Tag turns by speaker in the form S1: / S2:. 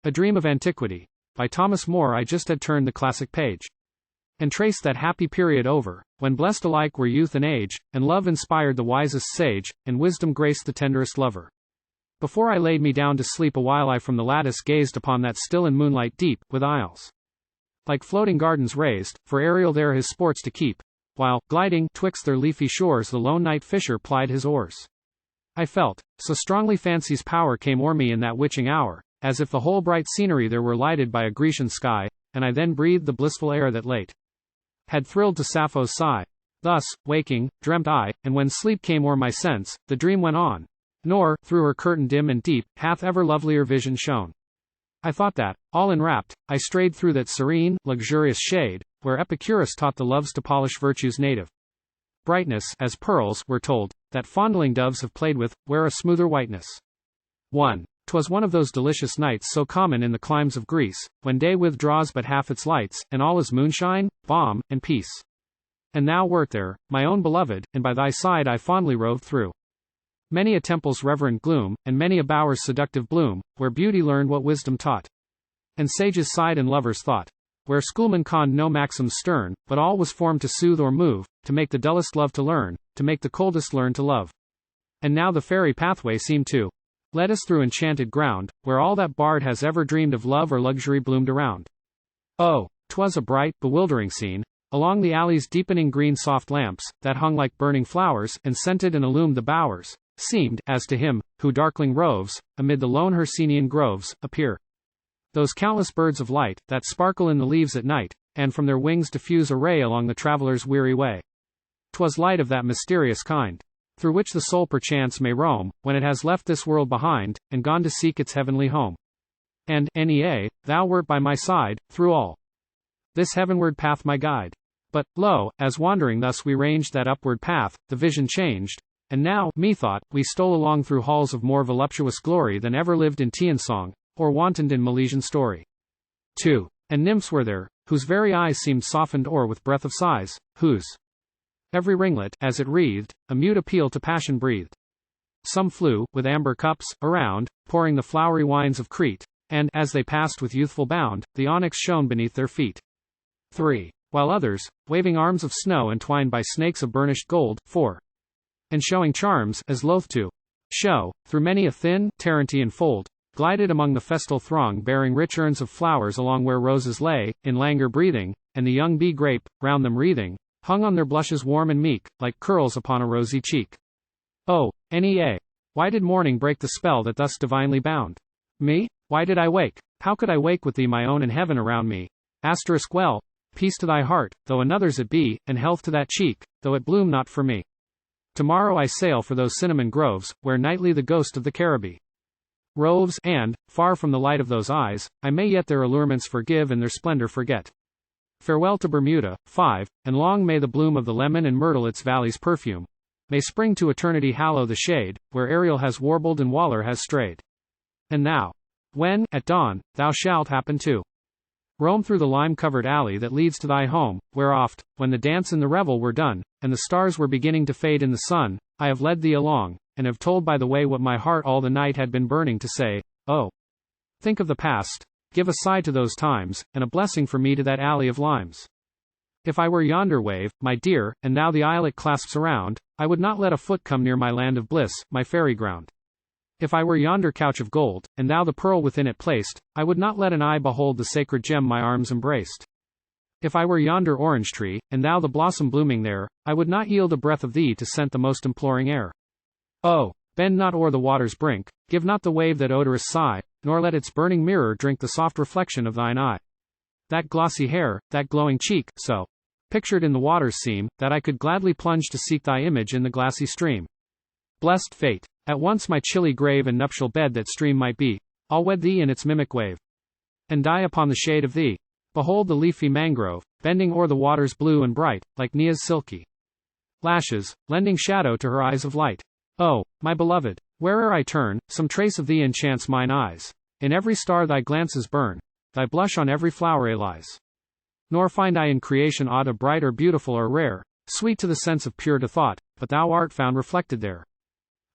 S1: A Dream of Antiquity, by Thomas More. I just had turned the classic page, and traced that happy period over, when blessed alike were youth and age, and love inspired the wisest sage, and wisdom graced the tenderest lover. Before I laid me down to sleep, a while I from the lattice gazed upon that still and moonlight deep, with isles like floating gardens raised, for Ariel there his sports to keep, while, gliding twixt their leafy shores, the lone night fisher plied his oars. I felt, so strongly fancy's power came o'er me in that witching hour, as if the whole bright scenery there were lighted by a Grecian sky, and I then breathed the blissful air that late had thrilled to Sappho's sigh. Thus, waking, dreamt I, and when sleep came o'er my sense, the dream went on, nor, through her curtain dim and deep, hath ever lovelier vision shone. I thought that, all enwrapt, I strayed through that serene, luxurious shade, where Epicurus taught the loves to polish virtue's native brightness, as pearls, we're told, that fondling doves have played with, wear a smoother whiteness. 1. 'Twas one of those delicious nights so common in the climes of Greece, when day withdraws but half its lights, and all is moonshine, balm, and peace. And thou wert there, my own beloved, and by thy side I fondly roved through many a temple's reverent gloom, and many a bower's seductive bloom, where beauty learned what wisdom taught, and sages sighed and lovers thought, where schoolmen conned no maxims stern, but all was formed to soothe or move, to make the dullest love to learn, to make the coldest learn to love. And now the fairy pathway seemed to lead us through enchanted ground, where all that bard has ever dreamed of love or luxury bloomed around. Oh, 'twas a bright, bewildering scene, along the alley's deepening green soft lamps, that hung like burning flowers, and scented and illumed the bowers, seemed, as to him, who darkling roves, amid the lone Hercynian groves, appear those countless birds of light, that sparkle in the leaves at night, and from their wings diffuse a ray along the traveler's weary way. 'Twas light of that mysterious kind, through which the soul perchance may roam, when it has left this world behind, and gone to seek its heavenly home. And, Nea, thou wert by my side, through all this heavenward path my guide. But, lo, as wandering thus we ranged that upward path, the vision changed, and now, methought, we stole along through halls of more voluptuous glory than ever lived in Tian song, or wantoned in Milesian story. 2. And nymphs were there, whose very eyes seemed softened o'er with breath of sighs, whose every ringlet, as it wreathed, a mute appeal to passion breathed. Some flew, with amber cups, around, pouring the flowery wines of Crete, and, as they passed with youthful bound, the onyx shone beneath their feet. 3. While others, waving arms of snow entwined by snakes of burnished gold, 4. And showing charms, as loath to show, through many a thin, Tarentine fold, glided among the festal throng bearing rich urns of flowers along where roses lay, in languor breathing, and the young bee grape, round them wreathing, hung on their blushes warm and meek, like curls upon a rosy cheek. Oh, Nea! Why did morning break the spell that thus divinely bound me? Why did I wake? How could I wake with thee my own and heaven around me? Asterisk well, peace to thy heart, though another's it be, and health to that cheek, though it bloom not for me. Tomorrow I sail for those cinnamon groves, where nightly the ghost of the Caribbee roves, and, far from the light of those eyes, I may yet their allurements forgive and their splendor forget. Farewell to Bermuda. 5. And long may the bloom of the lemon and myrtle its valleys perfume. May spring to eternity hallow the shade, where Ariel has warbled and Waller has strayed. And thou, when, at dawn, thou shalt happen to roam through the lime-covered alley that leads to thy home, where oft, when the dance and the revel were done, and the stars were beginning to fade in the sun, I have led thee along, and have told by the way what my heart all the night had been burning to say. Oh, think of the past, give a sigh to those times, and a blessing for me to that alley of limes. If I were yonder wave, my dear, and thou the isle it clasps around, I would not let a foot come near my land of bliss, my fairy ground. If I were yonder couch of gold, and thou the pearl within it placed, I would not let an eye behold the sacred gem my arms embraced. If I were yonder orange tree, and thou the blossom blooming there, I would not yield a breath of thee to scent the most imploring air. Oh, bend not o'er the water's brink, give not the wave that odorous sigh, nor let its burning mirror drink the soft reflection of thine eye. That glossy hair, that glowing cheek, so pictured in the waters seem, that I could gladly plunge to seek thy image in the glassy stream. Blessed fate! At once my chilly grave and nuptial bed that stream might be, I'll wed thee in its mimic wave, and die upon the shade of thee. Behold the leafy mangrove, bending o'er the waters blue and bright, like Nea's silky lashes, lending shadow to her eyes of light. Oh, my beloved, where'er I turn, some trace of thee enchants mine eyes. In every star thy glances burn, thy blush on every flower lies. Nor find I in creation aught of bright or beautiful or rare, sweet to the sense of pure to thought, but thou art found reflected there.